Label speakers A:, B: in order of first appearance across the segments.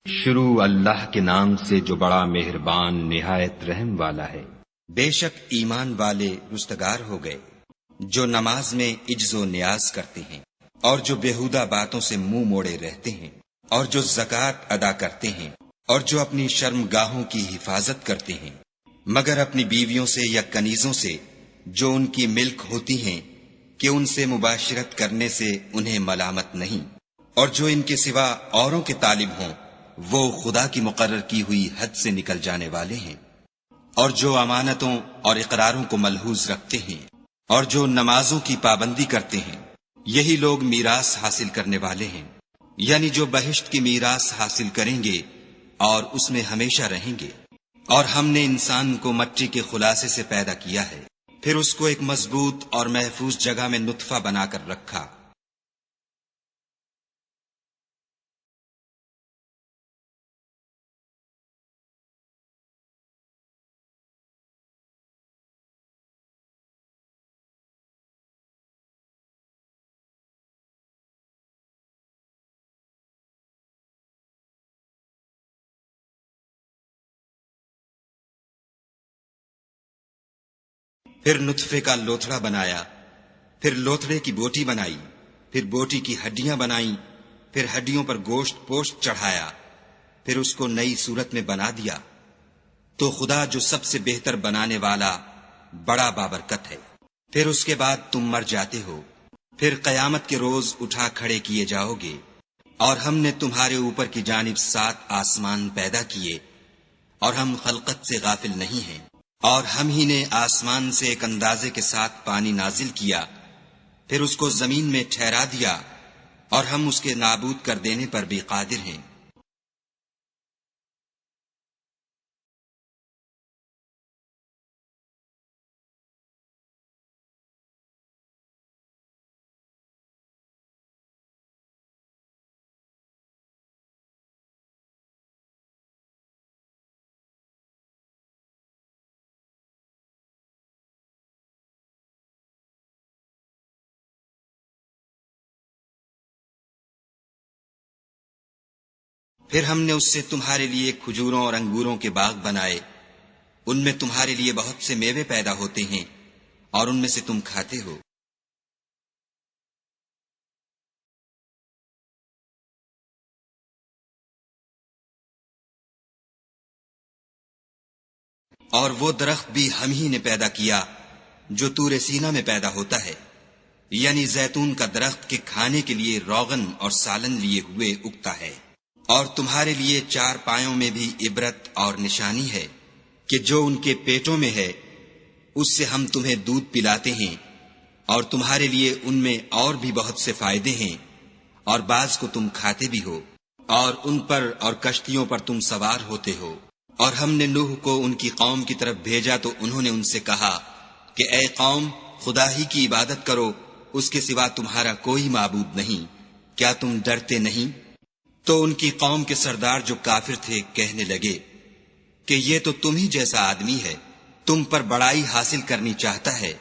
A: شروع اللہ کے نام سے جو بڑا مہربان نہایت رحم والا ہے۔
B: بے شک ایمان والے رستگار ہو گئے جو نماز میں عجز و نیاز کرتے ہیں اور جو بیہودہ باتوں سے منہ موڑے رہتے ہیں اور جو زکوٰۃ ادا کرتے ہیں اور جو اپنی شرم گاہوں کی حفاظت کرتے ہیں مگر اپنی بیویوں سے یا کنیزوں سے جو ان کی ملک ہوتی ہیں کہ ان سے مباشرت کرنے سے انہیں ملامت نہیں، اور جو ان کے سوا اوروں کے طالب ہوں وہ خدا کی مقرر کی ہوئی حد سے نکل جانے والے ہیں، اور جو امانتوں اور اقراروں کو ملحوظ رکھتے ہیں اور جو نمازوں کی پابندی کرتے ہیں، یہی لوگ میراث حاصل کرنے والے ہیں، یعنی جو بہشت کی میراث حاصل کریں گے اور اس میں ہمیشہ رہیں گے۔ اور ہم نے انسان کو مٹی کے خلاصے سے پیدا کیا ہے، پھر اس کو ایک مضبوط اور محفوظ جگہ میں نطفہ بنا کر رکھا۔ پھر نطفے کا لوتھڑا بنایا، پھر لوتھڑے کی بوٹی بنائی، پھر بوٹی کی ہڈیاں بنائیں، پھر ہڈیوں پر گوشت پوشت چڑھایا، پھر اس کو نئی صورت میں بنا دیا۔ تو خدا جو سب سے بہتر بنانے والا بڑا بابرکت ہے۔ پھر اس کے بعد تم مر جاتے ہو، پھر قیامت کے روز اٹھا کھڑے کیے جاؤ گے، اور ہم نے تمہارے اوپر کی جانب 7 آسمان پیدا کیے، اور ہم خلقت سے غافل نہیں ہیں، اور ہم ہی نے آسمان سے ایک اندازے کے ساتھ پانی نازل کیا، پھر اس کو زمین میں ٹھہرا دیا، اور ہم اس کے نابود کر دینے پر بھی قادر ہیں۔ پھر ہم نے اس سے تمہارے لیے کھجوروں اور انگوروں کے باغ بنائے، ان میں تمہارے لیے بہت سے میوے پیدا ہوتے ہیں اور ان میں سے تم کھاتے ہو۔ اور وہ درخت بھی ہم ہی نے پیدا کیا جو طور سینا میں پیدا ہوتا ہے، یعنی زیتون کا درخت کے کھانے کے لیے روغن اور سالن لیے ہوئے اگتا ہے۔ اور تمہارے لیے 4 پایوں میں بھی عبرت اور نشانی ہے کہ جو ان کے پیٹوں میں ہے اس سے ہم تمہیں دودھ پلاتے ہیں، اور تمہارے لیے ان میں اور بھی بہت سے فائدے ہیں، اور بعض کو تم کھاتے بھی ہو، اور ان پر اور کشتیوں پر تم سوار ہوتے ہو۔ اور ہم نے نوح کو ان کی قوم کی طرف بھیجا تو انہوں نے ان سے کہا کہ اے قوم، خدا ہی کی عبادت کرو، اس کے سوا تمہارا کوئی معبود نہیں، کیا تم ڈرتے نہیں؟ تو ان کی قوم کے سردار جو کافر تھے کہنے لگے کہ یہ تو تم ہی جیسا آدمی ہے، تم پر بڑائی حاصل کرنی چاہتا ہے،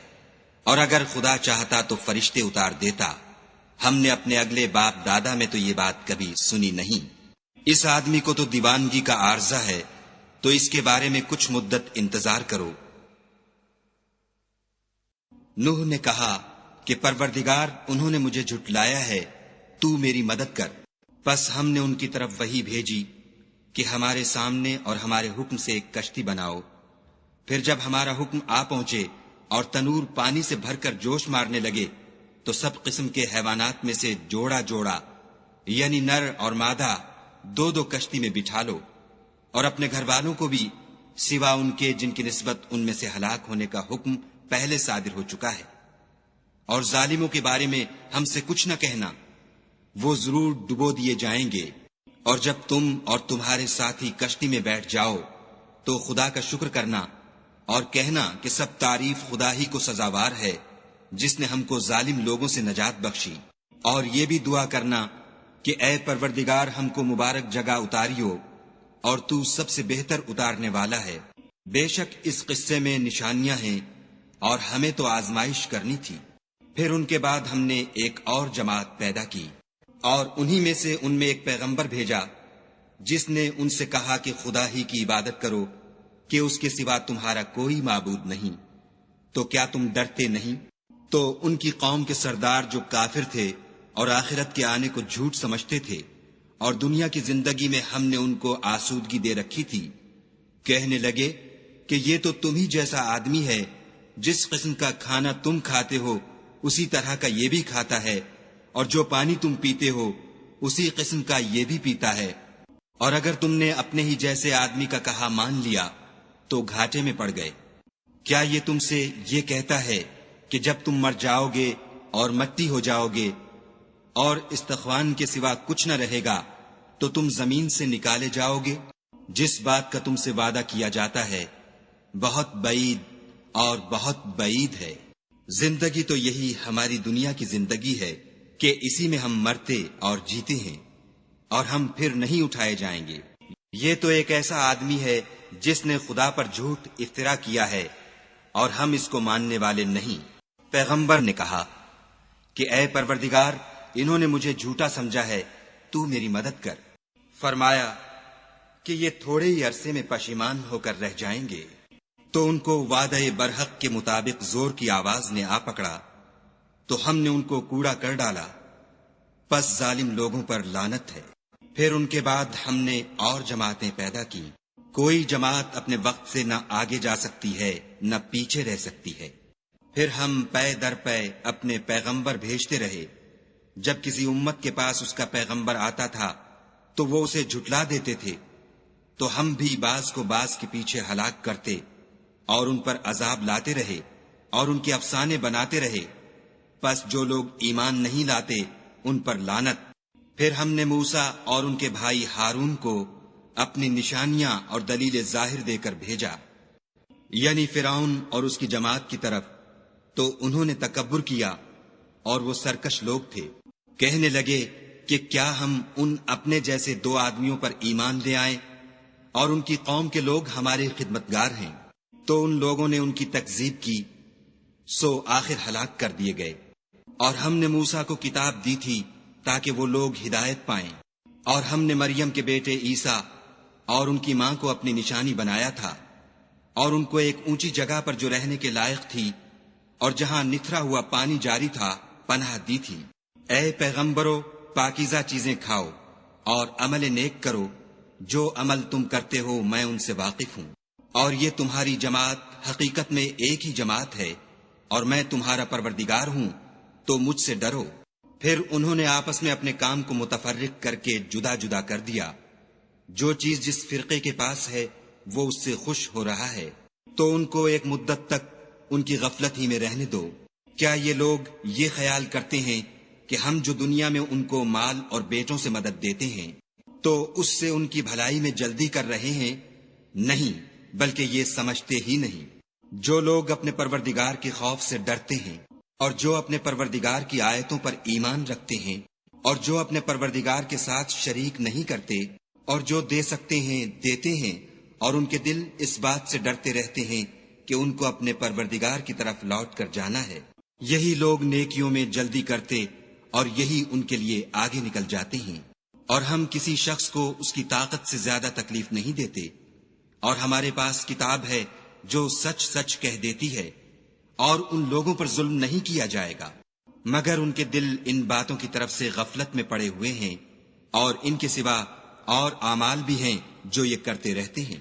B: اور اگر خدا چاہتا تو فرشتے اتار دیتا، ہم نے اپنے اگلے باپ دادا میں تو یہ بات کبھی سنی نہیں۔ اس آدمی کو تو دیوانگی کا عارضہ ہے، تو اس کے بارے میں کچھ مدت انتظار کرو۔ نوح نے کہا کہ پروردگار، انہوں نے مجھے جھٹلایا ہے، تو میری مدد کر۔ پس ہم نے ان کی طرف وحی بھیجی کہ ہمارے سامنے اور ہمارے حکم سے ایک کشتی بناؤ۔ پھر جب ہمارا حکم آ پہنچے اور تنور پانی سے بھر کر جوش مارنے لگے تو سب قسم کے حیوانات میں سے جوڑا جوڑا، یعنی نر اور مادہ، 2 کشتی میں بٹھا لو، اور اپنے گھر والوں کو بھی، سوا ان کے جن کی نسبت ان میں سے ہلاک ہونے کا حکم پہلے صادر ہو چکا ہے۔ اور ظالموں کے بارے میں ہم سے کچھ نہ کہنا، وہ ضرور ڈبو دیے جائیں گے۔ اور جب تم اور تمہارے ساتھی کشتی میں بیٹھ جاؤ تو خدا کا شکر کرنا اور کہنا کہ سب تعریف خدا ہی کو سزاوار ہے جس نے ہم کو ظالم لوگوں سے نجات بخشی، اور یہ بھی دعا کرنا کہ اے پروردگار، ہم کو مبارک جگہ اتاریو، اور تو سب سے بہتر اتارنے والا ہے۔ بے شک اس قصے میں نشانیاں ہیں اور ہمیں تو آزمائش کرنی تھی۔ پھر ان کے بعد ہم نے ایک اور جماعت پیدا کی، اور انہی میں سے ان میں ایک پیغمبر بھیجا جس نے ان سے کہا کہ خدا ہی کی عبادت کرو کہ اس کے سوا تمہارا کوئی معبود نہیں، تو کیا تم ڈرتے نہیں؟ تو ان کی قوم کے سردار جو کافر تھے اور آخرت کے آنے کو جھوٹ سمجھتے تھے اور دنیا کی زندگی میں ہم نے ان کو آسودگی دے رکھی تھی، کہنے لگے کہ یہ تو تم ہی جیسا آدمی ہے، جس قسم کا کھانا تم کھاتے ہو اسی طرح کا یہ بھی کھاتا ہے، اور جو پانی تم پیتے ہو اسی قسم کا یہ بھی پیتا ہے، اور اگر تم نے اپنے ہی جیسے آدمی کا کہا مان لیا تو گھاٹے میں پڑ گئے۔ کیا یہ تم سے یہ کہتا ہے کہ جب تم مر جاؤ گے اور مٹی ہو جاؤ گے اور استخوان کے سوا کچھ نہ رہے گا تو تم زمین سے نکالے جاؤ گے؟ جس بات کا تم سے وعدہ کیا جاتا ہے بہت بعید اور بہت بعید ہے۔ زندگی تو یہی ہماری دنیا کی زندگی ہے کہ اسی میں ہم مرتے اور جیتے ہیں اور ہم پھر نہیں اٹھائے جائیں گے۔ یہ تو ایک ایسا آدمی ہے جس نے خدا پر جھوٹ افترا کیا ہے اور ہم اس کو ماننے والے نہیں۔ پیغمبر نے کہا کہ اے پروردگار، انہوں نے مجھے جھوٹا سمجھا ہے، تو میری مدد کر۔ فرمایا کہ یہ تھوڑے ہی عرصے میں پشیمان ہو کر رہ جائیں گے۔ تو ان کو وعدہ برحق کے مطابق زور کی آواز نے آ پکڑا تو ہم نے ان کو کوڑا کر ڈالا، پس ظالم لوگوں پر لعنت ہے۔ پھر ان کے بعد ہم نے اور جماعتیں پیدا کی۔ کوئی جماعت اپنے وقت سے نہ آگے جا سکتی ہے نہ پیچھے رہ سکتی ہے۔ پھر ہم پے در پے اپنے پیغمبر بھیجتے رہے۔ جب کسی امت کے پاس اس کا پیغمبر آتا تھا تو وہ اسے جھٹلا دیتے تھے، تو ہم بھی بعض کو بعض کے پیچھے ہلاک کرتے اور ان پر عذاب لاتے رہے اور ان کے افسانے بناتے رہے۔ پس جو لوگ ایمان نہیں لاتے ان پر لعنت۔ پھر ہم نے موسیٰ اور ان کے بھائی ہارون کو اپنی نشانیاں اور دلیل ظاہر دے کر بھیجا، یعنی فرعون اور اس کی جماعت کی طرف، تو انہوں نے تکبر کیا اور وہ سرکش لوگ تھے۔ کہنے لگے کہ کیا ہم ان اپنے جیسے دو آدمیوں پر ایمان لے آئیں اور ان کی قوم کے لوگ ہمارے خدمتگار ہیں؟ تو ان لوگوں نے ان کی تکذیب کی، سو آخر ہلاک کر دیے گئے۔ اور ہم نے موسیٰ کو کتاب دی تھی تاکہ وہ لوگ ہدایت پائیں، اور ہم نے مریم کے بیٹے عیسیٰ اور ان کی ماں کو اپنی نشانی بنایا تھا، اور ان کو ایک اونچی جگہ پر جو رہنے کے لائق تھی اور جہاں نتھرا ہوا پانی جاری تھا پناہ دی تھی۔ اے پیغمبرو، پاکیزہ چیزیں کھاؤ اور عمل نیک کرو، جو عمل تم کرتے ہو میں ان سے واقف ہوں، اور یہ تمہاری جماعت حقیقت میں ایک ہی جماعت ہے اور میں تمہارا پروردگار ہوں، تو مجھ سے ڈرو۔ پھر انہوں نے آپس میں اپنے کام کو متفرق کر کے جدا جدا کر دیا۔ جو چیز جس فرقے کے پاس ہے وہ اس سے خوش ہو رہا ہے، تو ان کو ایک مدت تک ان کی غفلت ہی میں رہنے دو۔ کیا یہ لوگ یہ خیال کرتے ہیں کہ ہم جو دنیا میں ان کو مال اور بیٹوں سے مدد دیتے ہیں تو اس سے ان کی بھلائی میں جلدی کر رہے ہیں؟ نہیں، بلکہ یہ سمجھتے ہی نہیں۔ جو لوگ اپنے پروردگار کے خوف سے ڈرتے ہیں اور جو اپنے پروردگار کی آیتوں پر ایمان رکھتے ہیں اور جو اپنے پروردگار کے ساتھ شریک نہیں کرتے اور جو دے سکتے ہیں دیتے ہیں، اور ان کے دل اس بات سے ڈرتے رہتے ہیں کہ ان کو اپنے پروردگار کی طرف لوٹ کر جانا ہے، یہی لوگ نیکیوں میں جلدی کرتے اور یہی ان کے لیے آگے نکل جاتے ہیں۔ اور ہم کسی شخص کو اس کی طاقت سے زیادہ تکلیف نہیں دیتے، اور ہمارے پاس کتاب ہے جو سچ سچ کہہ دیتی ہے، اور ان لوگوں پر ظلم نہیں کیا جائے گا مگر ان کے دل ان باتوں کی طرف سے غفلت میں پڑے ہوئے ہیں، اور ان کے سوا اور اعمال بھی ہیں جو یہ کرتے رہتے ہیں،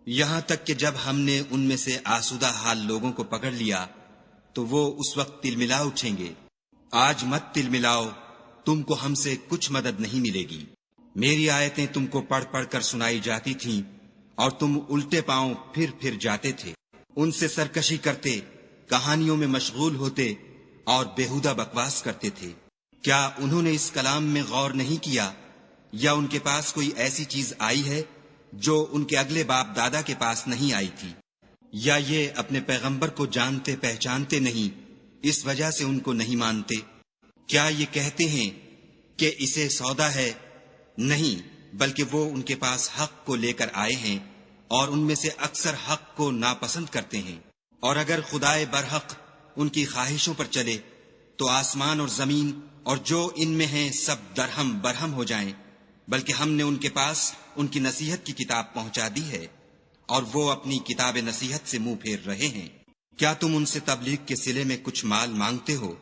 B: یہاں تک کہ جب ہم نے ان میں سے آسودہ حال لوگوں کو پکڑ لیا تو وہ اس وقت تل ملا اٹھیں گے۔ آج مت تل ملاؤ، تم کو ہم سے کچھ مدد نہیں ملے گی۔ میری آیتیں تم کو پڑھ پڑھ کر سنائی جاتی تھیں اور تم الٹے پاؤں پھر پھر جاتے تھے، ان سے سرکشی کرتے، کہانیوں میں مشغول ہوتے اور بےہودہ بکواس کرتے تھے۔ کیا انہوں نے اس کلام میں غور نہیں کیا، یا ان کے پاس کوئی ایسی چیز آئی ہے جو ان کے اگلے باپ دادا کے پاس نہیں آئی تھی، یا یہ اپنے پیغمبر کو جانتے پہچانتے نہیں اس وجہ سے ان کو نہیں مانتے؟ کیا یہ کہتے ہیں کہ اسے سودا ہے؟ نہیں، بلکہ وہ ان کے پاس حق کو لے کر آئے ہیں اور ان میں سے اکثر حق کو ناپسند کرتے ہیں۔ اور اگر خدائے برحق ان کی خواہشوں پر چلے تو آسمان اور زمین اور جو ان میں ہیں سب درہم برہم ہو جائیں، بلکہ ہم نے ان کے پاس ان کی نصیحت کی کتاب پہنچا دی ہے اور وہ اپنی کتاب نصیحت سے منہ پھیر رہے ہیں۔ کیا تم ان سے تبلیغ کے صلے میں کچھ مال مانگتے ہو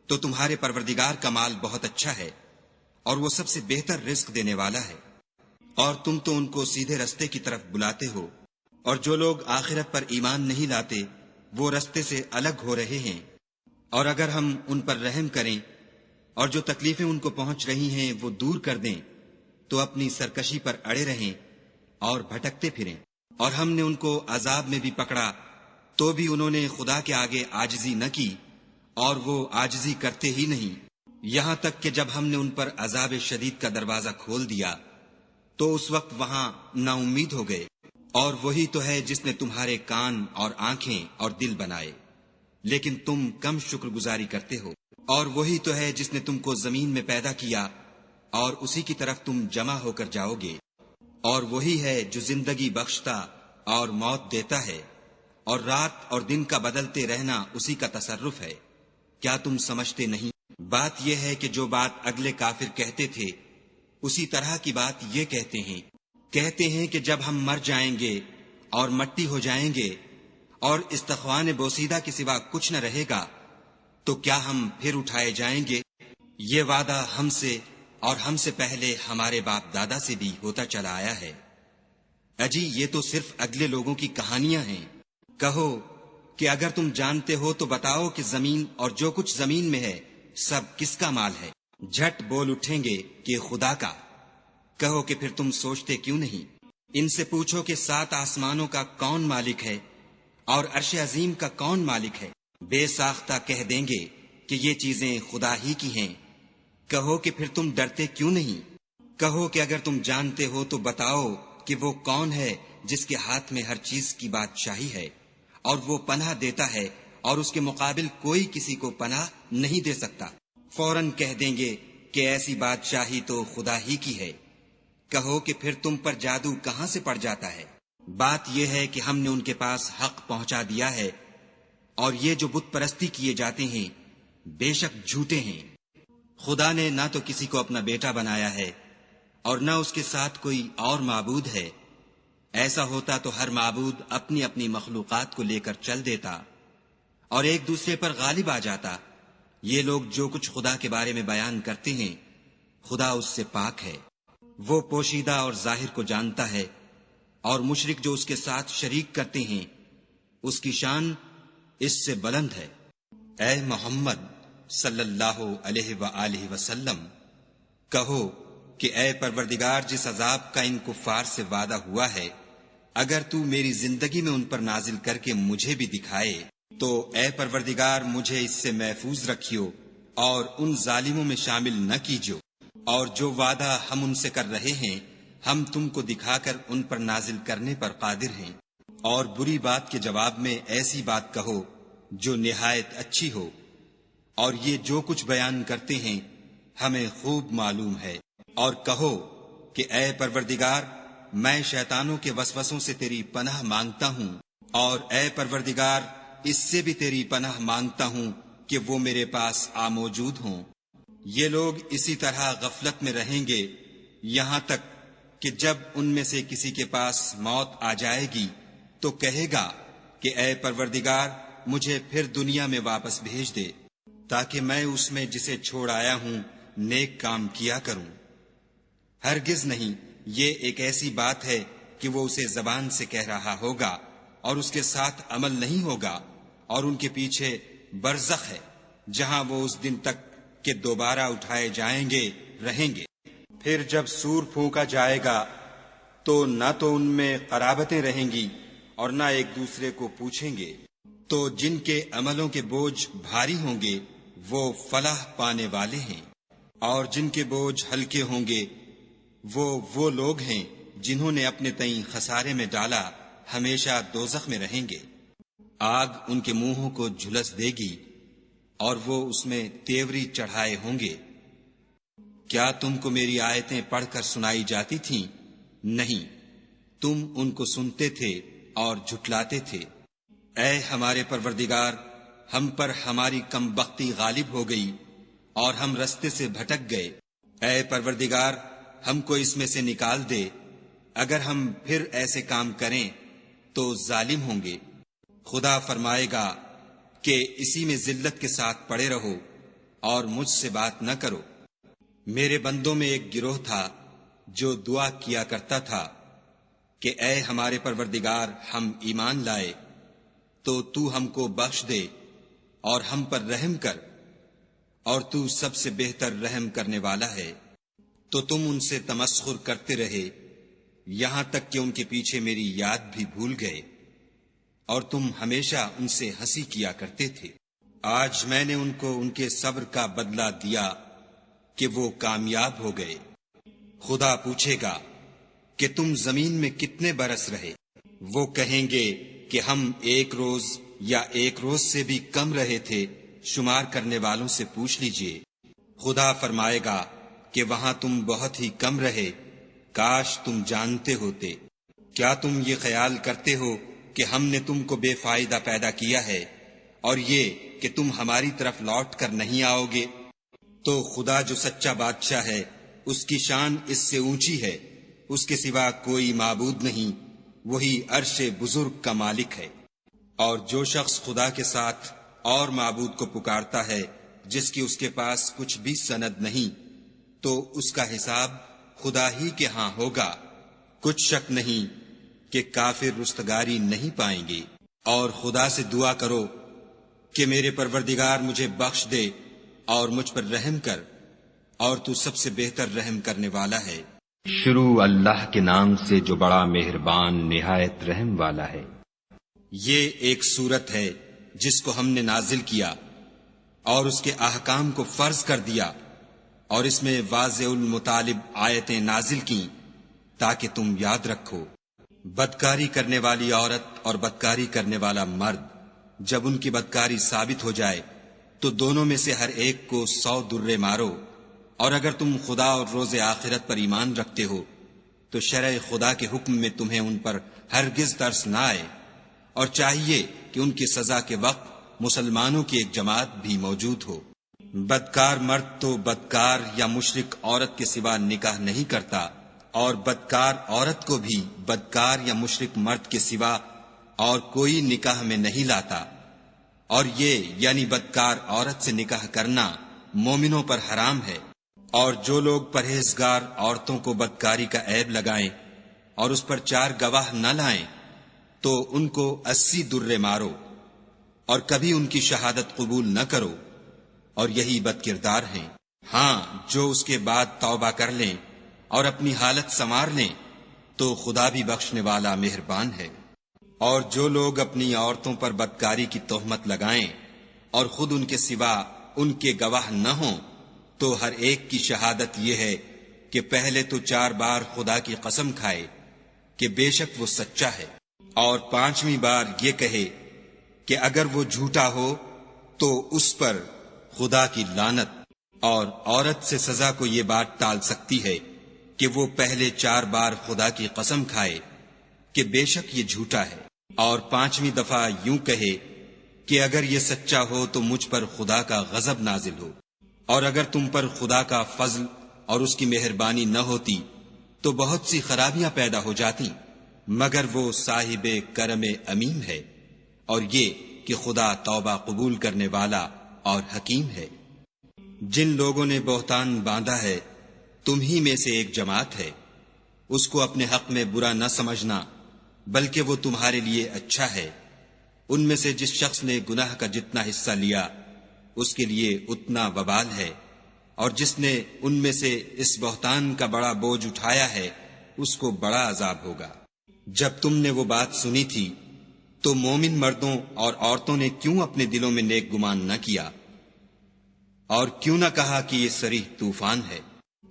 B: تو تمہارے پروردگار کا مال بہت اچھا ہے اور وہ سب سے بہتر رزق دینے والا ہے، اور تم تو ان کو سیدھے رستے کی طرف بلاتے ہو، اور جو لوگ آخرت پر ایمان نہیں لاتے وہ رستے سے الگ ہو رہے ہیں۔ اور اگر ہم ان پر رحم کریں اور جو تکلیفیں ان کو پہنچ رہی ہیں وہ دور کر دیں تو اپنی سرکشی پر اڑے رہیں اور بھٹکتے پھریں۔ اور ہم نے ان کو عذاب میں بھی پکڑا تو بھی انہوں نے خدا کے آگے عاجزی نہ کی، اور وہ عاجزی کرتے ہی نہیں، یہاں تک کہ جب ہم نے ان پر عذاب شدید کا دروازہ کھول دیا تو اس وقت وہاں نا امید ہو گئے۔ اور وہی تو ہے جس نے تمہارے کان اور آنکھیں اور دل بنائے، لیکن تم کم شکر گزاری کرتے ہو۔ اور وہی تو ہے جس نے تم کو زمین میں پیدا کیا اور اسی کی طرف تم جمع ہو کر جاؤ گے۔ اور وہی ہے جو زندگی بخشتا اور موت دیتا ہے، اور رات اور دن کا بدلتے رہنا اسی کا تصرف ہے۔ کیا تم سمجھتے نہیں؟ بات یہ ہے کہ جو بات اگلے کافر کہتے تھے اسی طرح کی بات یہ کہتے ہیں کہ جب ہم مر جائیں گے اور مٹی ہو جائیں گے اور استخوان بوسیدہ کے سوا کچھ نہ رہے گا تو کیا ہم پھر اٹھائے جائیں گے؟ یہ وعدہ ہم سے اور ہم سے پہلے ہمارے باپ دادا سے بھی ہوتا چلا آیا ہے۔ اجی یہ تو صرف اگلے لوگوں کی کہانیاں ہیں۔ کہو کہ اگر تم جانتے ہو تو بتاؤ کہ زمین اور جو کچھ زمین میں ہے سب کس کا مال ہے؟ جھٹ بول اٹھیں گے کہ خدا کا۔ کہو کہ پھر تم سوچتے کیوں نہیں؟ ان سے پوچھو کہ 7 آسمانوں کا کون مالک ہے اور عرش عظیم کا کون مالک ہے؟ بے ساختہ کہہ دیں گے کہ یہ چیزیں خدا ہی کی ہیں۔ کہو کہ پھر تم ڈرتے کیوں نہیں؟ کہو کہ اگر تم جانتے ہو تو بتاؤ کہ وہ کون ہے جس کے ہاتھ میں ہر چیز کی بادشاہی ہے، اور وہ پناہ دیتا ہے اور اس کے مقابل کوئی کسی کو پناہ نہیں دے سکتا۔ فوراً کہہ دیں گے کہ ایسی بادشاہی تو خدا ہی کی ہے۔ کہو کہ پھر تم پر جادو کہاں سے پڑ جاتا ہے؟ بات یہ ہے کہ ہم نے ان کے پاس حق پہنچا دیا ہے، اور یہ جو بت پرستی کیے جاتے ہیں بے شک جھوٹے ہیں۔ خدا نے نہ تو کسی کو اپنا بیٹا بنایا ہے اور نہ اس کے ساتھ کوئی اور معبود ہے۔ ایسا ہوتا تو ہر معبود اپنی اپنی مخلوقات کو لے کر چل دیتا اور ایک دوسرے پر غالب آ جاتا۔ یہ لوگ جو کچھ خدا کے بارے میں بیان کرتے ہیں خدا اس سے پاک ہے، وہ پوشیدہ اور ظاہر کو جانتا ہے، اور مشرک جو اس کے ساتھ شریک کرتے ہیں اس کی شان اس سے بلند ہے۔ اے محمد صلی اللہ علیہ وآلہ وسلم، کہو کہ اے پروردگار، جس عذاب کا ان کفار سے وعدہ ہوا ہے اگر تو میری زندگی میں ان پر نازل کر کے مجھے بھی دکھائے تو اے پروردگار مجھے اس سے محفوظ رکھیو اور ان ظالموں میں شامل نہ کیجو، اور جو وعدہ ہم ان سے کر رہے ہیں ہم تم کو دکھا کر ان پر نازل کرنے پر قادر ہیں۔ اور بری بات کے جواب میں ایسی بات کہو جو نہایت اچھی ہو، اور یہ جو کچھ بیان کرتے ہیں ہمیں خوب معلوم ہے۔ اور کہو کہ اے پروردگار، میں شیطانوں کے وسوسوں سے تیری پناہ مانگتا ہوں، اور اے پروردگار اس سے بھی تیری پناہ مانگتا ہوں کہ وہ میرے پاس آ موجود ہوں۔ یہ لوگ اسی طرح غفلت میں رہیں گے یہاں تک کہ جب ان میں سے کسی کے پاس موت آ جائے گی تو کہے گا کہ اے پروردگار مجھے پھر دنیا میں واپس بھیج دے تاکہ میں اس میں جسے چھوڑ آیا ہوں نیک کام کیا کروں۔ ہرگز نہیں، یہ ایک ایسی بات ہے کہ وہ اسے زبان سے کہہ رہا ہوگا اور اس کے ساتھ عمل نہیں ہوگا، اور ان کے پیچھے برزخ ہے جہاں وہ اس دن تک کہ دوبارہ اٹھائے جائیں گے رہیں گے۔ پھر جب سور پھونکا جائے گا تو نہ تو ان میں قرابتیں رہیں گی اور نہ ایک دوسرے کو پوچھیں گے۔ تو جن کے عملوں کے بوجھ بھاری ہوں گے وہ فلاح پانے والے ہیں، اور جن کے بوجھ ہلکے ہوں گے وہ لوگ ہیں جنہوں نے اپنے تئیں خسارے میں ڈالا، ہمیشہ دوزخ میں رہیں گے۔ آگ ان کے منہوں کو جھلس دے گی اور وہ اس میں تیوری چڑھائے ہوں گے۔ کیا تم کو میری آیتیں پڑھ کر سنائی جاتی تھیں؟ نہیں، تم ان کو سنتے تھے اور جھٹلاتے تھے۔ اے ہمارے پروردگار، ہم پر ہماری کم بختی غالب ہو گئی اور ہم رستے سے بھٹک گئے۔ اے پروردگار، ہم کو اس میں سے نکال دے، اگر ہم پھر ایسے کام کریں تو ظالم ہوں گے۔ خدا فرمائے گا کہ اسی میں ذلت کے ساتھ پڑے رہو اور مجھ سے بات نہ کرو۔ میرے بندوں میں ایک گروہ تھا جو دعا کیا کرتا تھا کہ اے ہمارے پروردگار، ہم ایمان لائے تو تو ہم کو بخش دے اور ہم پر رحم کر، اور تو سب سے بہتر رحم کرنے والا ہے۔ تو تم ان سے تمسخر کرتے رہے یہاں تک کہ ان کے پیچھے میری یاد بھی بھول گئے، اور تم ہمیشہ ان سے ہنسی کیا کرتے تھے۔ آج میں نے ان کو ان کے صبر کا بدلہ دیا کہ وہ کامیاب ہو گئے۔ خدا پوچھے گا کہ تم زمین میں کتنے برس رہے؟ وہ کہیں گے کہ ہم 1 روز یا 1 روز سے بھی کم رہے تھے، شمار کرنے والوں سے پوچھ لیجئے۔ خدا فرمائے گا کہ وہاں تم بہت ہی کم رہے، کاش تم جانتے ہوتے۔ کیا تم یہ خیال کرتے ہو کہ ہم نے تم کو بے فائدہ پیدا کیا ہے، اور یہ کہ تم ہماری طرف لوٹ کر نہیں آؤ گے؟ تو خدا جو سچا بادشاہ ہے، اس کی شان اس سے اونچی ہے، اس کے سوا کوئی معبود نہیں، وہی عرش بزرگ کا مالک ہے۔ اور جو شخص خدا کے ساتھ اور معبود کو پکارتا ہے جس کی اس کے پاس کچھ بھی سند نہیں، تو اس کا حساب خدا ہی کے ہاں ہوگا۔ کچھ شک نہیں کہ کافر رستگاری نہیں پائیں گے۔ اور خدا سے دعا کرو کہ میرے پروردگار مجھے بخش دے اور مجھ پر رحم کر، اور تو سب سے بہتر رحم کرنے والا ہے۔
A: شروع اللہ کے نام سے جو بڑا مہربان نہایت رحم والا ہے۔
B: یہ ایک سورت ہے جس کو ہم نے نازل کیا اور اس کے احکام کو فرض کر دیا، اور اس میں واضح المطالب آیتیں نازل کیں تاکہ تم یاد رکھو۔ بدکاری کرنے والی عورت اور بدکاری کرنے والا مرد جب ان کی بدکاری ثابت ہو جائے تو دونوں میں سے ہر ایک کو 100 درے مارو، اور اگر تم خدا اور روز آخرت پر ایمان رکھتے ہو تو شرع خدا کے حکم میں تمہیں ان پر ہرگز ترس نہ آئے، اور چاہیے کہ ان کی سزا کے وقت مسلمانوں کی ایک جماعت بھی موجود ہو۔ بدکار مرد تو بدکار یا مشرک عورت کے سوا نکاح نہیں کرتا، اور بدکار عورت کو بھی بدکار یا مشرک مرد کے سوا اور کوئی نکاح میں نہیں لاتا، اور یہ یعنی بدکار عورت سے نکاح کرنا مومنوں پر حرام ہے۔ اور جو لوگ پرہیزگار عورتوں کو بدکاری کا عیب لگائیں اور اس پر 4 گواہ نہ لائیں تو ان کو 80 درے مارو، اور کبھی ان کی شہادت قبول نہ کرو، اور یہی بد کردار ہیں۔ ہاں، جو اس کے بعد توبہ کر لیں اور اپنی حالت سنوار لیں تو خدا بھی بخشنے والا مہربان ہے۔ اور جو لوگ اپنی عورتوں پر بدکاری کی تہمت لگائیں اور خود ان کے سوا ان کے گواہ نہ ہوں تو ہر ایک کی شہادت یہ ہے کہ پہلے تو 4 بار خدا کی قسم کھائے کہ بے شک وہ سچا ہے، اور 5ویں بار یہ کہے کہ اگر وہ جھوٹا ہو تو اس پر خدا کی لعنت۔ اور عورت سے سزا کو یہ بات ٹال سکتی ہے کہ وہ پہلے 4 بار خدا کی قسم کھائے کہ بے شک یہ جھوٹا ہے، اور 5ویں دفعہ یوں کہے کہ اگر یہ سچا ہو تو مجھ پر خدا کا غضب نازل ہو۔ اور اگر تم پر خدا کا فضل اور اس کی مہربانی نہ ہوتی تو بہت سی خرابیاں پیدا ہو جاتی، مگر وہ صاحب کرم امیم ہے، اور یہ کہ خدا توبہ قبول کرنے والا اور حکیم ہے۔ جن لوگوں نے بہتان باندھا ہے تم ہی میں سے ایک جماعت ہے، اس کو اپنے حق میں برا نہ سمجھنا بلکہ وہ تمہارے لیے اچھا ہے۔ ان میں سے جس شخص نے گناہ کا جتنا حصہ لیا اس کے لیے اتنا وبال ہے، اور جس نے ان میں سے اس بہتان کا بڑا بوجھ اٹھایا ہے اس کو بڑا عذاب ہوگا۔ جب تم نے وہ بات سنی تھی تو مومن مردوں اور عورتوں نے کیوں اپنے دلوں میں نیک گمان نہ کیا، اور کیوں نہ کہا کہ یہ صریح طوفان ہے؟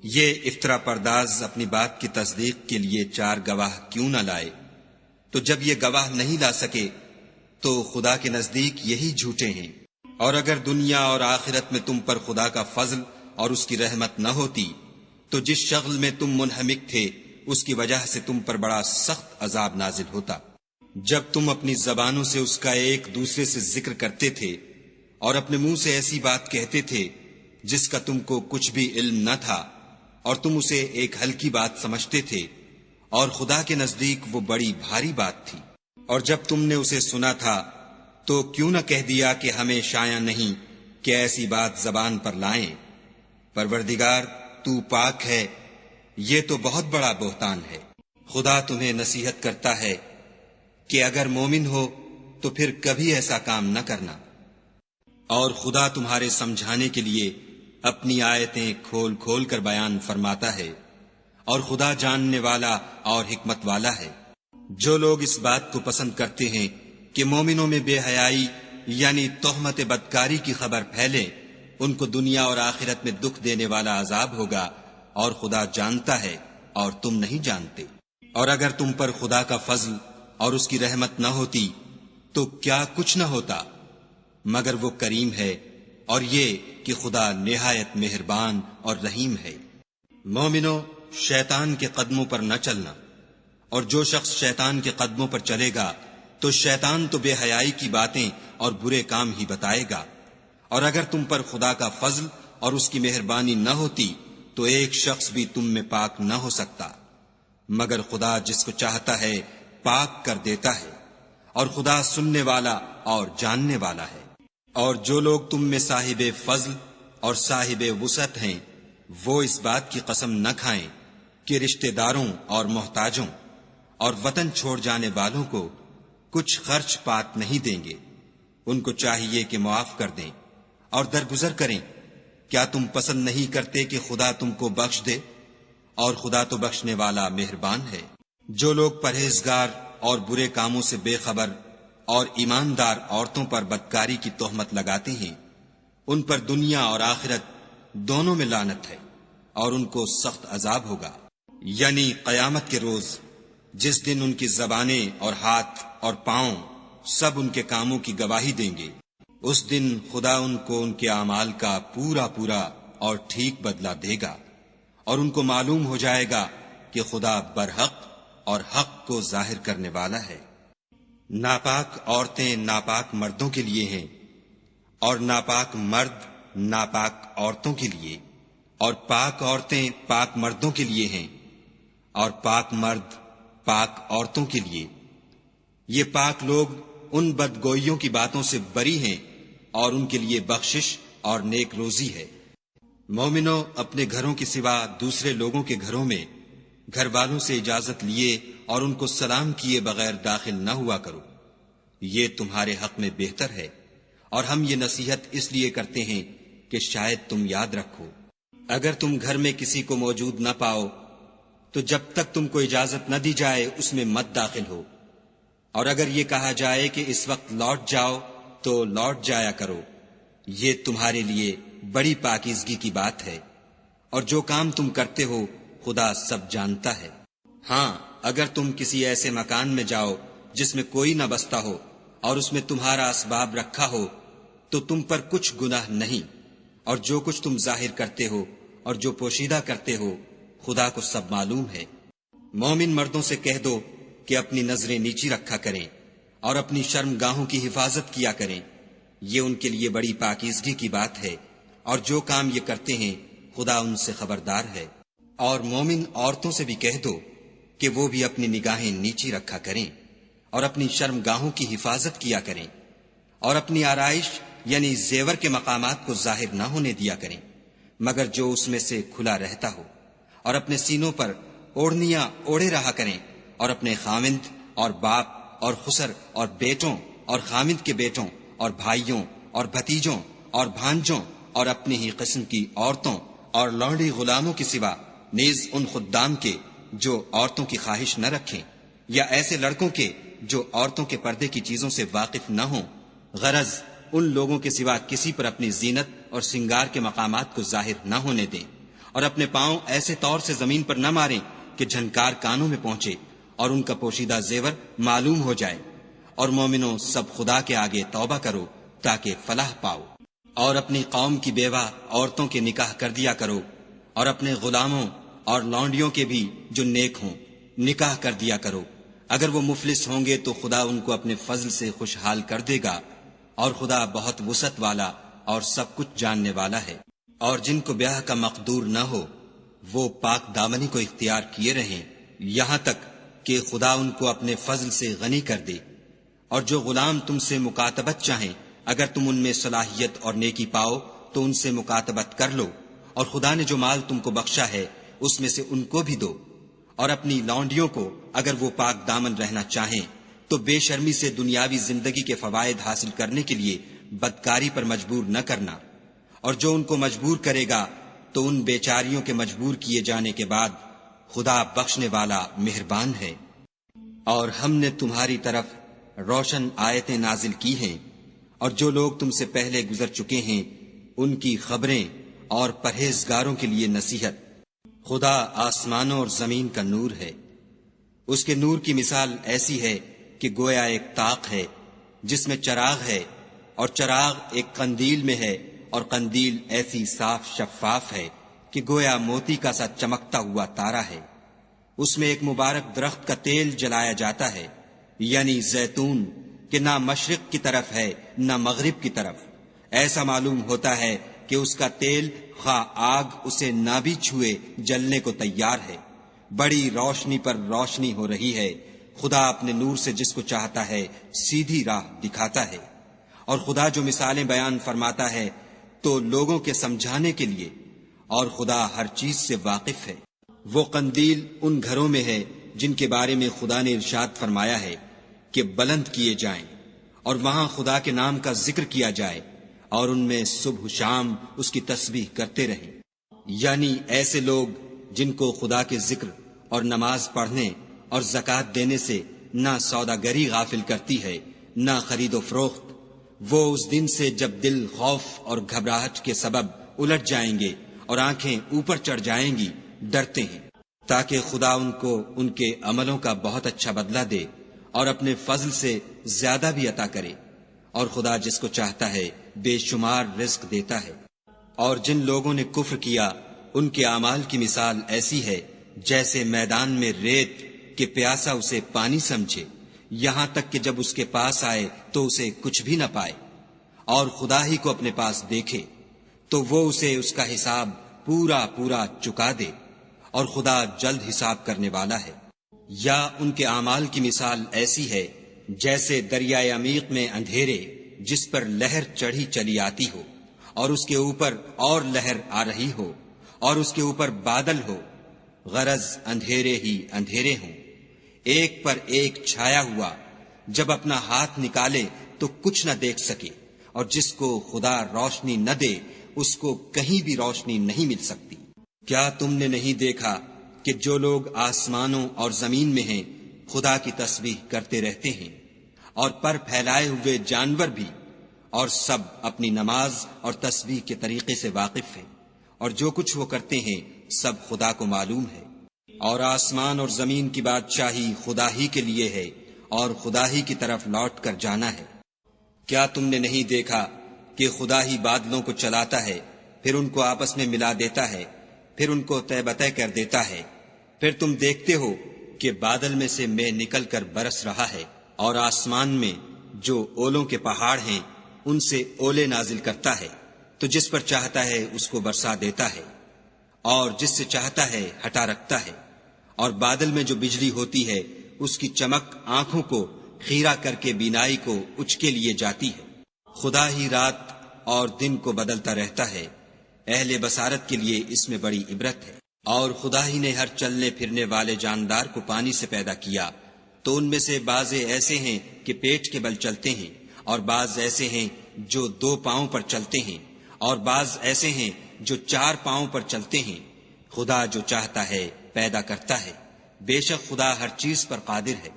B: یہ افطرا پرداز اپنی بات کی تصدیق کے لیے 4 گواہ کیوں نہ لائے؟ تو جب یہ گواہ نہیں لا سکے تو خدا کے نزدیک یہی جھوٹے ہیں۔ اور اگر دنیا اور آخرت میں تم پر خدا کا فضل اور اس کی رحمت نہ ہوتی تو جس شغل میں تم منہمک تھے اس کی وجہ سے تم پر بڑا سخت عذاب نازل ہوتا۔ جب تم اپنی زبانوں سے اس کا ایک دوسرے سے ذکر کرتے تھے اور اپنے منہ سے ایسی بات کہتے تھے جس کا تم کو کچھ بھی علم نہ تھا، اور تم اسے ایک ہلکی بات سمجھتے تھے، اور خدا کے نزدیک وہ بڑی بھاری بات تھی۔ اور جب تم نے اسے سنا تھا تو کیوں نہ کہہ دیا کہ ہمیں شایع نہیں کہ ایسی بات زبان پر لائیں؟ پروردگار تو پاک ہے، یہ تو بہت بڑا بہتان ہے۔ خدا تمہیں نصیحت کرتا ہے کہ اگر مومن ہو تو پھر کبھی ایسا کام نہ کرنا، اور خدا تمہارے سمجھانے کے لیے اپنی آیتیں کھول کھول کر بیان فرماتا ہے، اور خدا جاننے والا اور حکمت والا ہے۔ جو لوگ اس بات کو پسند کرتے ہیں کہ مومنوں میں بے حیائی یعنی تہمت بدکاری کی خبر پھیلے، ان کو دنیا اور آخرت میں دکھ دینے والا عذاب ہوگا، اور خدا جانتا ہے اور تم نہیں جانتے۔ اور اگر تم پر خدا کا فضل اور اس کی رحمت نہ ہوتی تو کیا کچھ نہ ہوتا، مگر وہ کریم ہے، اور یہ کہ خدا نہایت مہربان اور رحیم ہے۔ مومنو، شیطان کے قدموں پر نہ چلنا، اور جو شخص شیطان کے قدموں پر چلے گا تو شیطان تو بے حیائی کی باتیں اور برے کام ہی بتائے گا۔ اور اگر تم پر خدا کا فضل اور اس کی مہربانی نہ ہوتی تو ایک شخص بھی تم میں پاک نہ ہو سکتا، مگر خدا جس کو چاہتا ہے پاک کر دیتا ہے، اور خدا سننے والا اور جاننے والا ہے۔ اور جو لوگ تم میں صاحب فضل اور صاحب وسعت ہیں، وہ اس بات کی قسم نہ کھائیں کہ رشتہ داروں اور محتاجوں اور وطن چھوڑ جانے والوں کو کچھ خرچ پات نہیں دیں گے۔ ان کو چاہیے کہ معاف کر دیں اور درگزر کریں۔ کیا تم پسند نہیں کرتے کہ خدا تم کو بخش دے؟ اور خدا تو بخشنے والا مہربان ہے۔ جو لوگ پرہیزگار اور برے کاموں سے بے خبر اور ایماندار عورتوں پر بدکاری کی تہمت لگاتے ہیں، ان پر دنیا اور آخرت دونوں میں لعنت ہے، اور ان کو سخت عذاب ہوگا، یعنی قیامت کے روز، جس دن ان کی زبانیں اور ہاتھ اور پاؤں سب ان کے کاموں کی گواہی دیں گے۔ اس دن خدا ان کو ان کے اعمال کا پورا پورا اور ٹھیک بدلہ دے گا، اور ان کو معلوم ہو جائے گا کہ خدا برحق اور حق کو ظاہر کرنے والا ہے۔ ناپاک عورتیں ناپاک مردوں کے لیے ہیں، اور ناپاک مرد ناپاک عورتوں کے لیے، اور پاک عورتیں پاک مردوں کے لیے ہیں، اور پاک مرد پاک عورتوں کے لیے۔ یہ پاک لوگ ان بدگوئیوں کی باتوں سے بری ہیں، اور ان کے لیے بخشش اور نیک روزی ہے۔ مومنو، اپنے گھروں کے سوا دوسرے لوگوں کے گھروں میں گھر والوں سے اجازت لیے اور ان کو سلام کیے بغیر داخل نہ ہوا کرو، یہ تمہارے حق میں بہتر ہے، اور ہم یہ نصیحت اس لیے کرتے ہیں کہ شاید تم یاد رکھو۔ اگر تم گھر میں کسی کو موجود نہ پاؤ تو جب تک تم کو اجازت نہ دی جائے اس میں مت داخل ہو، اور اگر یہ کہا جائے کہ اس وقت لوٹ جاؤ تو لوٹ جایا کرو، یہ تمہارے لیے بڑی پاکیزگی کی بات ہے، اور جو کام تم کرتے ہو خدا سب جانتا ہے۔ ہاں، اگر تم کسی ایسے مکان میں جاؤ جس میں کوئی نہ بستا ہو اور اس میں تمہارا اسباب رکھا ہو تو تم پر کچھ گناہ نہیں، اور جو کچھ تم ظاہر کرتے ہو اور جو پوشیدہ کرتے ہو خدا کو سب معلوم ہے۔ مومن مردوں سے کہہ دو کہ اپنی نظریں نیچی رکھا کریں اور اپنی شرم گاہوں کی حفاظت کیا کریں، یہ ان کے لیے بڑی پاکیزگی کی بات ہے، اور جو کام یہ کرتے ہیں خدا ان سے خبردار ہے۔ اور مومن عورتوں سے بھی کہہ دو کہ وہ بھی اپنی نگاہیں نیچی رکھا کریں اور اپنی شرم گاہوں کی حفاظت کیا کریں، اور اپنی آرائش یعنی زیور کے مقامات کو ظاہر نہ ہونے دیا کریں مگر جو اس میں سے کھلا رہتا ہو، اور اپنے سینوں پر اوڑھنیاں اوڑھے رہا کریں، اور اپنے خاوند اور باپ اور خسر اور بیٹوں اور خاوند کے بیٹوں اور بھائیوں اور بھتیجوں اور بھانجوں اور اپنی ہی قسم کی عورتوں اور لونڈی غلاموں کے سوا نیز ان خدام کے جو عورتوں کی خواہش نہ رکھیں، یا ایسے لڑکوں کے جو عورتوں کے پردے کی چیزوں سے واقف نہ ہوں، غرض ان لوگوں کے سوا کسی پر اپنی زینت اور سنگار کے مقامات کو ظاہر نہ ہونے دیں، اور اپنے پاؤں ایسے طور سے زمین پر نہ ماریں کہ جھنکار کانوں میں پہنچے اور ان کا پوشیدہ زیور معلوم ہو جائے۔ اور مومنوں، سب خدا کے آگے توبہ کرو تاکہ فلاح پاؤ، اور اپنی قوم کی بیوہ عورتوں کے نکاح کر دیا کرو، اور اپنے غلاموں اور لونڈیوں کے بھی جو نیک ہوں نکاح کر دیا کرو۔ اگر وہ مفلس ہوں گے تو خدا ان کو اپنے فضل سے خوشحال کر دے گا، اور خدا بہت وسعت والا اور سب کچھ جاننے والا ہے۔ اور جن کو بیاہ کا مقدور نہ ہو وہ پاک دامنی کو اختیار کیے رہیں یہاں تک کہ خدا ان کو اپنے فضل سے غنی کر دے۔ اور جو غلام تم سے مکاتبت چاہیں، اگر تم ان میں صلاحیت اور نیکی پاؤ تو ان سے مکاتبت کر لو، اور خدا نے جو مال تم کو بخشا ہے اس میں سے ان کو بھی دو۔ اور اپنی لونڈیوں کو اگر وہ پاک دامن رہنا چاہیں تو بے شرمی سے دنیاوی زندگی کے فوائد حاصل کرنے کے لیے بدکاری پر مجبور نہ کرنا، اور جو ان کو مجبور کرے گا تو ان بیچاریوں کے مجبور کیے جانے کے بعد خدا بخشنے والا مہربان ہے۔ اور ہم نے تمہاری طرف روشن آیتیں نازل کی ہیں، اور جو لوگ تم سے پہلے گزر چکے ہیں ان کی خبریں اور پرہیزگاروں کے لیے نصیحت۔ خدا آسمانوں اور زمین کا نور ہے، اس کے نور کی مثال ایسی ہے کہ گویا ایک طاق ہے جس میں چراغ ہے، اور چراغ ایک قندیل میں ہے، اور قندیل ایسی صاف شفاف ہے کہ گویا موتی کا سا چمکتا ہوا تارا ہے۔ اس میں ایک مبارک درخت کا تیل جلایا جاتا ہے، یعنی زیتون، کہ نہ مشرق کی طرف ہے نہ مغرب کی طرف۔ ایسا معلوم ہوتا ہے کہ اس کا تیل خواہ آگ اسے نہ بھی چھوئے جلنے کو تیار ہے۔ بڑی روشنی پر روشنی ہو رہی ہے۔ خدا اپنے نور سے جس کو چاہتا ہے سیدھی راہ دکھاتا ہے۔ اور خدا جو مثالیں بیان فرماتا ہے تو لوگوں کے سمجھانے کے لیے، اور خدا ہر چیز سے واقف ہے۔ وہ قندیل ان گھروں میں ہے جن کے بارے میں خدا نے ارشاد فرمایا ہے کہ بلند کیے جائیں، اور وہاں خدا کے نام کا ذکر کیا جائے، اور ان میں صبح شام اس کی تسبیح کرتے رہیں۔ یعنی ایسے لوگ جن کو خدا کے ذکر اور نماز پڑھنے اور زکوٰۃ دینے سے نہ سوداگری غافل کرتی ہے نہ خرید و فروخت، وہ اس دن سے جب دل خوف اور گھبراہٹ کے سبب الٹ جائیں گے اور آنکھیں اوپر چڑھ جائیں گی ڈرتے ہیں، تاکہ خدا ان کو ان کے عملوں کا بہت اچھا بدلہ دے اور اپنے فضل سے زیادہ بھی عطا کرے۔ اور خدا جس کو چاہتا ہے بے شمار رزق دیتا ہے۔ اور جن لوگوں نے کفر کیا ان کے اعمال کی مثال ایسی ہے جیسے میدان میں ریت کہ پیاسا اسے پانی سمجھے، یہاں تک کہ جب اس کے پاس آئے تو اسے کچھ بھی نہ پائے، اور خدا ہی کو اپنے پاس دیکھے تو وہ اسے اس کا حساب پورا پورا چکا دے، اور خدا جلد حساب کرنے والا ہے۔ یا ان کے اعمال کی مثال ایسی ہے جیسے دریائے عمیق میں اندھیرے جس پر لہر چڑھی چلی آتی ہو، اور اس کے اوپر اور لہر آ رہی ہو، اور اس کے اوپر بادل ہو، غرض اندھیرے ہی اندھیرے ہوں، ایک پر ایک چھایا ہوا، جب اپنا ہاتھ نکالے تو کچھ نہ دیکھ سکے، اور جس کو خدا روشنی نہ دے اس کو کہیں بھی روشنی نہیں مل سکتی۔ کیا تم نے نہیں دیکھا کہ جو لوگ آسمانوں اور زمین میں ہیں خدا کی تسبیح کرتے رہتے ہیں، اور پر پھیلائے ہوئے جانور بھی، اور سب اپنی نماز اور تسبیح کے طریقے سے واقف ہیں، اور جو کچھ وہ کرتے ہیں سب خدا کو معلوم ہے۔ اور آسمان اور زمین کی بادشاہی خدا ہی کے لیے ہے، اور خدا ہی کی طرف لوٹ کر جانا ہے۔ کیا تم نے نہیں دیکھا کہ خدا ہی بادلوں کو چلاتا ہے، پھر ان کو آپس میں ملا دیتا ہے، پھر ان کو تہ بتہ کر دیتا ہے، پھر تم دیکھتے ہو کہ بادل میں سے مے نکل کر برس رہا ہے، اور آسمان میں جو اولوں کے پہاڑ ہیں ان سے اولے نازل کرتا ہے، تو جس پر چاہتا ہے اس کو برسا دیتا ہے، اور جس سے چاہتا ہے ہٹا رکھتا ہے۔ اور بادل میں جو بجلی ہوتی ہے اس کی چمک آنکھوں کو خیرہ کر کے بینائی کو اچکے لیے جاتی ہے۔ خدا ہی رات اور دن کو بدلتا رہتا ہے، اہل بصارت کے لیے اس میں بڑی عبرت ہے۔ اور خدا ہی نے ہر چلنے پھرنے والے جاندار کو پانی سے پیدا کیا، تو ان میں سے بعض ایسے ہیں کہ پیٹ کے بل چلتے ہیں، اور بعض ایسے ہیں جو 2 پاؤں پر چلتے ہیں، اور بعض ایسے ہیں جو 4 پاؤں پر چلتے ہیں۔ خدا جو چاہتا ہے پیدا کرتا ہے، بے شک خدا ہر چیز پر قادر ہے۔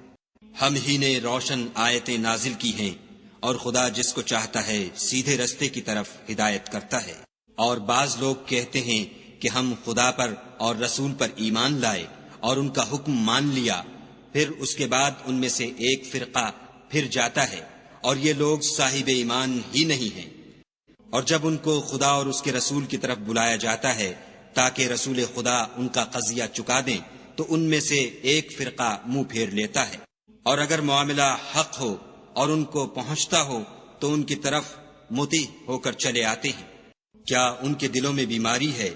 B: ہم ہی نے روشن آیتیں نازل کی ہیں، اور خدا جس کو چاہتا ہے سیدھے رستے کی طرف ہدایت کرتا ہے۔ اور بعض لوگ کہتے ہیں کہ ہم خدا پر اور رسول پر ایمان لائے اور ان کا حکم مان لیا، پھر اس کے بعد ان میں سے ایک فرقہ پھر جاتا ہے، اور یہ لوگ صاحب ایمان ہی نہیں ہیں۔ اور جب ان کو خدا اور اس کے رسول کی طرف بلایا جاتا ہے تاکہ رسول خدا ان کا قضیہ چکا دیں، تو ان میں سے ایک فرقہ منہ پھیر لیتا ہے۔ اور اگر معاملہ حق ہو اور ان کو پہنچتا ہو تو ان کی طرف مطیع ہو کر چلے آتے ہیں۔ کیا ان کے دلوں میں بیماری ہے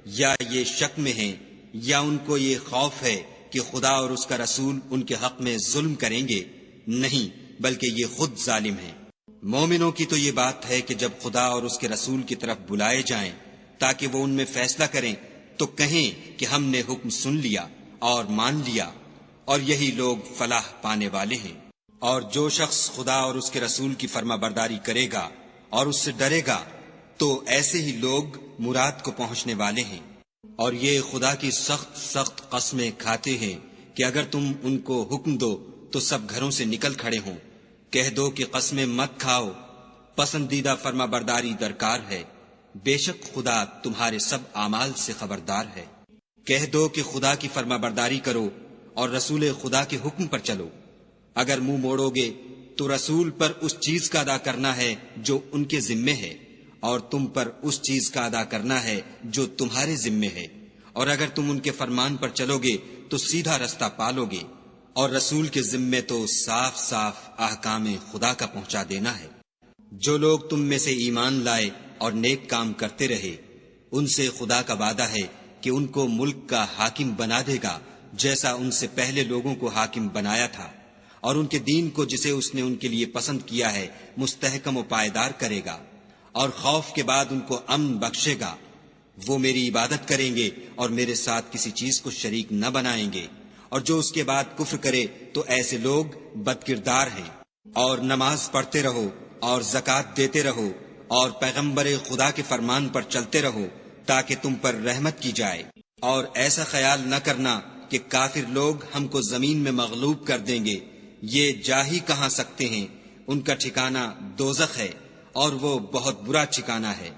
B: یا یہ شک میں ہیں یا ان کو یہ خوف ہے کہ خدا اور اس کا رسول ان کے حق میں ظلم کریں گے؟ نہیں، بلکہ یہ خود ظالم ہیں۔ مومنوں کی تو یہ بات ہے کہ جب خدا اور اس کے رسول کی طرف بلائے جائیں تاکہ وہ ان میں فیصلہ کریں تو کہیں کہ ہم نے حکم سن لیا اور مان لیا، اور یہی لوگ فلاح پانے والے ہیں۔ اور جو شخص خدا اور اس کے رسول کی فرما برداری کرے گا اور اس سے ڈرے گا تو ایسے ہی لوگ مراد کو پہنچنے والے ہیں۔ اور یہ خدا کی سخت سخت قسمیں کھاتے ہیں کہ اگر تم ان کو حکم دو تو سب گھروں سے نکل کھڑے ہوں۔ کہہ دو کہ قسمیں مت کھاؤ، پسندیدہ فرما برداری درکار ہے، بے شک خدا تمہارے سب اعمال سے خبردار ہے۔ کہہ دو کہ خدا کی فرما برداری کرو اور رسول خدا کے حکم پر چلو۔ اگر منہ موڑو گے تو رسول پر اس چیز کا ادا کرنا ہے جو ان کے ذمے ہے، اور تم پر اس چیز کا ادا کرنا ہے جو تمہارے ذمے ہے، اور اگر تم ان کے فرمان پر چلو گے تو سیدھا رستہ پالو گے، اور رسول کے ذمے تو صاف صاف احکام خدا کا پہنچا دینا ہے۔ جو لوگ تم میں سے ایمان لائے اور نیک کام کرتے رہے، ان سے خدا کا وعدہ ہے کہ ان کو ملک کا حاکم بنا دے گا جیسا ان سے پہلے لوگوں کو حاکم بنایا تھا، اور ان کے دین کو جسے اس نے ان کے لیے پسند کیا ہے مستحکم و پائیدار کرے گا، اور خوف کے بعد ان کو امن بخشے گا۔ وہ میری عبادت کریں گے اور میرے ساتھ کسی چیز کو شریک نہ بنائیں گے، اور جو اس کے بعد کفر کرے تو ایسے لوگ بدکردار ہیں۔ اور نماز پڑھتے رہو اور زکوٰۃ دیتے رہو اور پیغمبر خدا کے فرمان پر چلتے رہو تاکہ تم پر رحمت کی جائے، اور ایسا خیال نہ کرنا کہ کافر لوگ ہم کو زمین میں مغلوب کر دیں گے، یہ جا ہی کہاں سکتے ہیں، ان کا ٹھکانہ دوزخ ہے اور وہ بہت برا ٹھکانہ ہے۔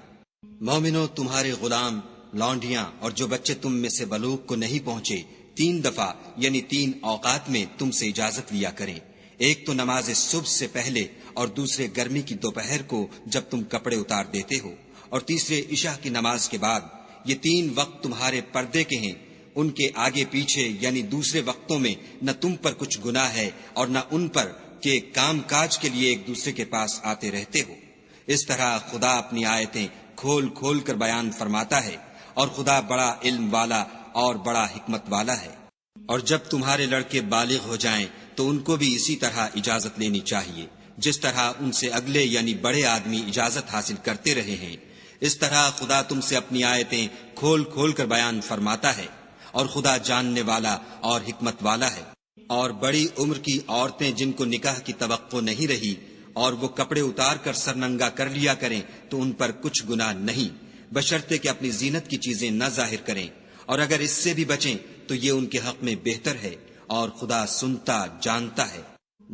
B: مومنو، تمہارے غلام، لونڈیاں اور جو بچے تم میں سے بلوغ کو نہیں پہنچے 3 دفعہ یعنی 3 اوقات میں تم سے اجازت لیا کریں، ایک تو نماز صبح سے پہلے، اور دوسرے گرمی کی دوپہر کو جب تم کپڑے اتار دیتے ہو، اور تیسرے عشاء کی نماز کے بعد۔ یہ 3 وقت تمہارے پردے کے ہیں، ان کے آگے پیچھے یعنی دوسرے وقتوں میں نہ تم پر کچھ گناہ ہے اور نہ ان پر کہ کام کاج کے لیے ایک دوسرے کے پاس آتے رہتے ہو۔ اس طرح خدا اپنی آیتیں کھول کھول کر بیان فرماتا ہے، اور خدا بڑا علم والا اور بڑا حکمت والا ہے۔ اور جب تمہارے لڑکے بالغ ہو جائیں تو ان کو بھی اسی طرح اجازت لینی چاہیے جس طرح ان سے اگلے یعنی بڑے آدمی اجازت حاصل کرتے رہے ہیں۔ اس طرح خدا تم سے اپنی آیتیں کھول کھول کر بیان فرماتا ہے، اور خدا جاننے والا اور حکمت والا ہے۔ اور بڑی عمر کی عورتیں جن کو نکاح کی توقع نہیں رہی اور وہ کپڑے اتار کر سرننگا کر لیا کریں تو ان پر کچھ گناہ نہیں، بشرطے کہ اپنی زینت کی چیزیں نہ ظاہر کریں، اور اگر اس سے بھی بچیں تو یہ ان کے حق میں بہتر ہے، اور خدا سنتا جانتا ہے۔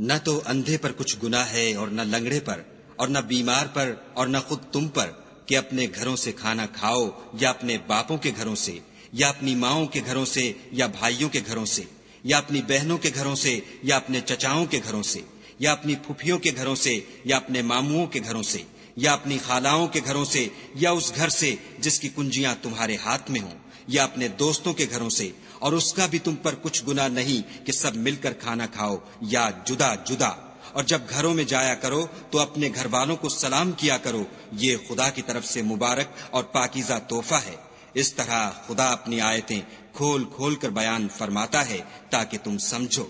B: نہ تو اندھے پر کچھ گناہ ہے اور نہ لنگڑے پر اور نہ بیمار پر اور نہ خود تم پر کہ اپنے گھروں سے کھانا کھاؤ یا اپنے باپوں کے گھروں سے یا اپنی ماؤں کے گھروں سے یا بھائیوں کے گھروں سے یا اپنی بہنوں کے گھروں سے یا اپنے چچاؤں کے گھروں سے یا اپنی پھپھیوں کے گھروں سے یا اپنے ماموں کے گھروں سے یا اپنی خالاؤں کے گھروں سے یا اس گھر سے جس کی کنجیاں تمہارے ہاتھ میں ہوں یا اپنے دوستوں کے گھروں سے، اور اس کا بھی تم پر کچھ گناہ نہیں کہ سب مل کر کھانا کھاؤ یا جدا جدا۔ اور جب گھروں میں جایا کرو تو اپنے گھر والوں کو سلام کیا کرو، یہ خدا کی طرف سے مبارک اور پاکیزہ تحفہ ہے۔ اس طرح خدا اپنی آیتیں کھول کھول کر بیان فرماتا ہے تاکہ تم سمجھو۔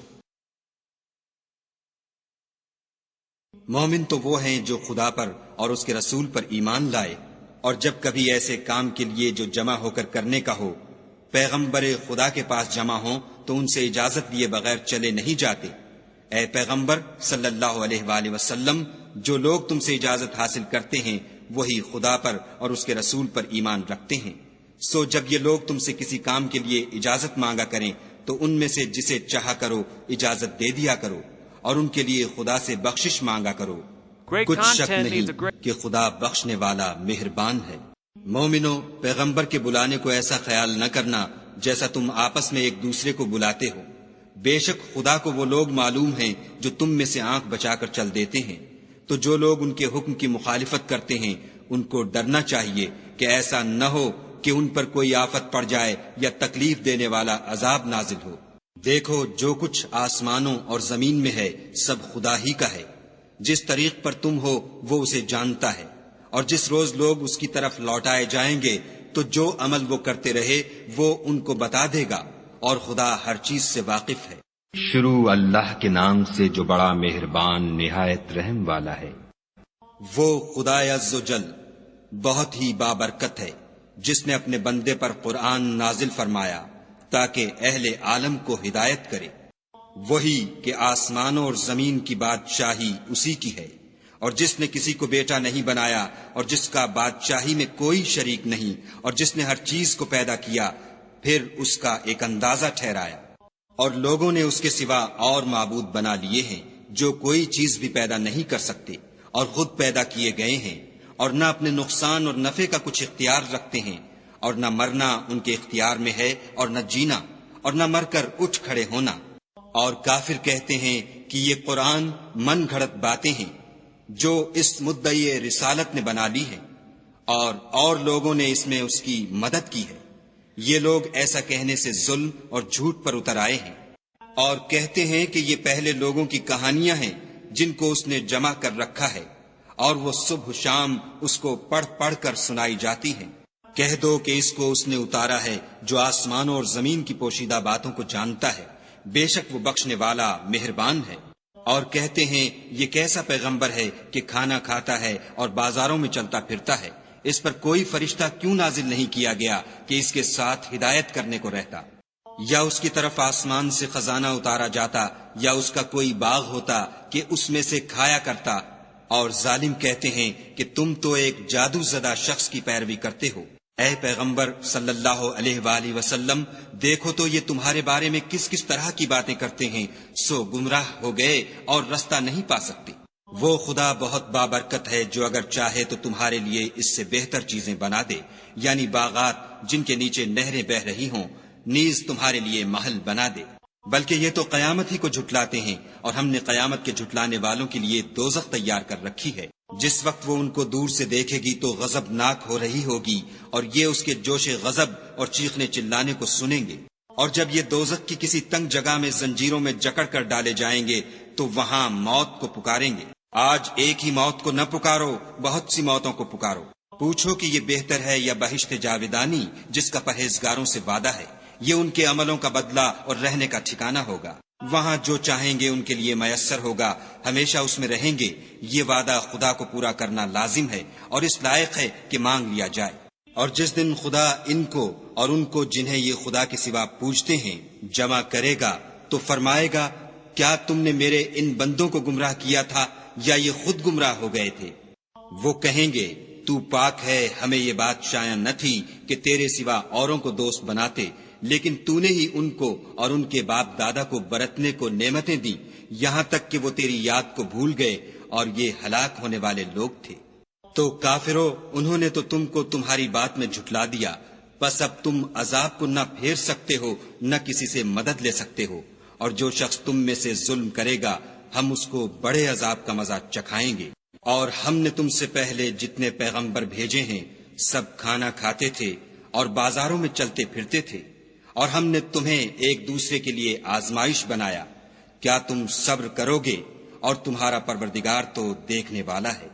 B: مومن تو وہ ہیں جو خدا پر اور اس کے رسول پر ایمان لائے، اور جب کبھی ایسے کام کے لیے جو جمع ہو کر کرنے کا ہو پیغمبر خدا کے پاس جمع ہوں تو ان سے اجازت لیے بغیر چلے نہیں جاتے۔ اے پیغمبر صلی اللہ علیہ وآلہ وسلم، جو لوگ تم سے اجازت حاصل کرتے ہیں وہی خدا پر اور اس کے رسول پر ایمان رکھتے ہیں۔ سو جب یہ لوگ تم سے کسی کام کے لیے اجازت مانگا کریں تو ان میں سے جسے چاہا کرو اجازت دے دیا کرو، اور ان کے لیے خدا سے بخشش مانگا کرو۔ کچھ شک نہیں کہ خدا بخشنے والا مہربان ہے۔ مومنو، پیغمبر کے بلانے کو ایسا خیال نہ کرنا جیسا تم آپس میں ایک دوسرے کو بلاتے ہو، بے شک خدا کو وہ لوگ معلوم ہیں جو تم میں سے آنکھ بچا کر چل دیتے ہیں۔ تو جو لوگ ان کے حکم کی مخالفت کرتے ہیں ان کو ڈرنا چاہیے کہ ایسا نہ ہو کہ ان پر کوئی آفت پڑ جائے یا تکلیف دینے والا عذاب نازل ہو۔ دیکھو، جو کچھ آسمانوں اور زمین میں ہے سب خدا ہی کا ہے۔ جس طریق پر تم ہو وہ اسے جانتا ہے، اور جس روز لوگ اس کی طرف لوٹائے جائیں گے تو جو عمل وہ کرتے رہے وہ ان کو بتا دے گا، اور خدا ہر چیز سے واقف ہے۔
A: شروع اللہ کے نام سے جو بڑا مہربان نہایت رحم والا ہے۔
B: وہ خدائے عز و جل بہت ہی بابرکت ہے، جس نے اپنے بندے پر قرآن نازل فرمایا تاکہ اہل عالم کو ہدایت کرے۔ وہی کہ آسمانوں اور زمین کی بادشاہی اسی کی ہے، اور جس نے کسی کو بیٹا نہیں بنایا، اور جس کا بادشاہی میں کوئی شریک نہیں، اور جس نے ہر چیز کو پیدا کیا پھر اس کا ایک اندازہ ٹھہرایا۔ اور لوگوں نے اس کے سوا اور معبود بنا لیے ہیں جو کوئی چیز بھی پیدا نہیں کر سکتے اور خود پیدا کیے گئے ہیں، اور نہ اپنے نقصان اور نفع کا کچھ اختیار رکھتے ہیں، اور نہ مرنا ان کے اختیار میں ہے اور نہ جینا، اور نہ مر کر اٹھ کھڑے ہونا۔ اور کافر کہتے ہیں کہ یہ قرآن من گھڑت باتیں ہیں جو اس مدعی رسالت نے بنا لی ہے، اور لوگوں نے اس میں اس کی مدد کی ہے۔ یہ لوگ ایسا کہنے سے ظلم اور جھوٹ پر اتر آئے ہیں، اور کہتے ہیں کہ یہ پہلے لوگوں کی کہانیاں ہیں جن کو اس نے جمع کر رکھا ہے، اور وہ صبح شام اس کو پڑھ پڑھ کر سنائی جاتی ہیں۔ کہہ دو کہ اس کو اس نے اتارا ہے جو آسمانوں اور زمین کی پوشیدہ باتوں کو جانتا ہے، بے شک وہ بخشنے والا مہربان ہے۔ اور کہتے ہیں یہ کیسا پیغمبر ہے کہ کھانا کھاتا ہے اور بازاروں میں چلتا پھرتا ہے، اس پر کوئی فرشتہ کیوں نازل نہیں کیا گیا کہ اس کے ساتھ ہدایت کرنے کو رہتا؟ یا اس کی طرف آسمان سے خزانہ اتارا جاتا، یا اس کا کوئی باغ ہوتا کہ اس میں سے کھایا کرتا۔ اور ظالم کہتے ہیں کہ تم تو ایک جادو زدہ شخص کی پیروی کرتے ہو۔ اے پیغمبر صلی اللہ علیہ وآلہ وسلم، دیکھو تو یہ تمہارے بارے میں کس کس طرح کی باتیں کرتے ہیں، سو گمراہ ہو گئے اور رستہ نہیں پا سکتے۔ وہ خدا بہت بابرکت ہے جو اگر چاہے تو تمہارے لیے اس سے بہتر چیزیں بنا دے، یعنی باغات جن کے نیچے نہریں بہ رہی ہوں، نیز تمہارے لیے محل بنا دے۔ بلکہ یہ تو قیامت ہی کو جھٹلاتے ہیں، اور ہم نے قیامت کے جھٹلانے والوں کے لیے دوزخ تیار کر رکھی ہے۔ جس وقت وہ ان کو دور سے دیکھے گی تو غضب ناک ہو رہی ہوگی، اور یہ اس کے جوش غضب اور چیخنے چلانے کو سنیں گے۔ اور جب یہ دوزخ کی کسی تنگ جگہ میں زنجیروں میں جکڑ کر ڈالے جائیں گے تو وہاں موت کو پکاریں گے۔ آج ایک ہی موت کو نہ پکارو، بہت سی موتوں کو پکارو۔ پوچھو کہ یہ بہتر ہے یا بہشت جاودانی جس کا پرہیزگاروں سے وعدہ ہے، یہ ان کے عملوں کا بدلہ اور رہنے کا ٹھکانہ ہوگا۔ وہاں جو چاہیں گے ان کے لیے میسر ہوگا، ہمیشہ اس میں رہیں گے۔ یہ وعدہ خدا کو پورا کرنا لازم ہے اور اس لائق ہے کہ مانگ لیا جائے۔ اور جس دن خدا ان کو اور ان کو جنہیں یہ خدا کے سوا پوجتے ہیں جمع کرے گا تو فرمائے گا، کیا تم نے میرے ان بندوں کو گمراہ کیا تھا یا یہ خود گمراہ ہو گئے تھے؟ وہ کہیں گے، تو پاک ہے، ہمیں یہ بات شایع نہ تھی کہ تیرے سوا اوروں کو دوست بناتے، لیکن تو نے ہی ان کو اور ان کے باپ دادا کو برتنے کو نعمتیں دی، یہاں تک کہ وہ تیری یاد کو بھول گئے، اور یہ ہلاک ہونے والے لوگ تھے۔ تو کافرو، انہوں نے تو تم کو تمہاری بات میں جھٹلا دیا، بس اب تم عذاب کو نہ پھیر سکتے ہو نہ کسی سے مدد لے سکتے ہو، اور جو شخص تم میں سے ظلم کرے گا ہم اس کو بڑے عذاب کا مزہ چکھائیں گے۔ اور ہم نے تم سے پہلے جتنے پیغمبر بھیجے ہیں سب کھانا کھاتے تھے اور بازاروں میں چلتے پھرتے تھے، اور ہم نے تمہیں ایک دوسرے کے لیے آزمائش بنایا۔ کیا تم صبر کرو گے؟ اور تمہارا پروردگار تو دیکھنے والا ہے۔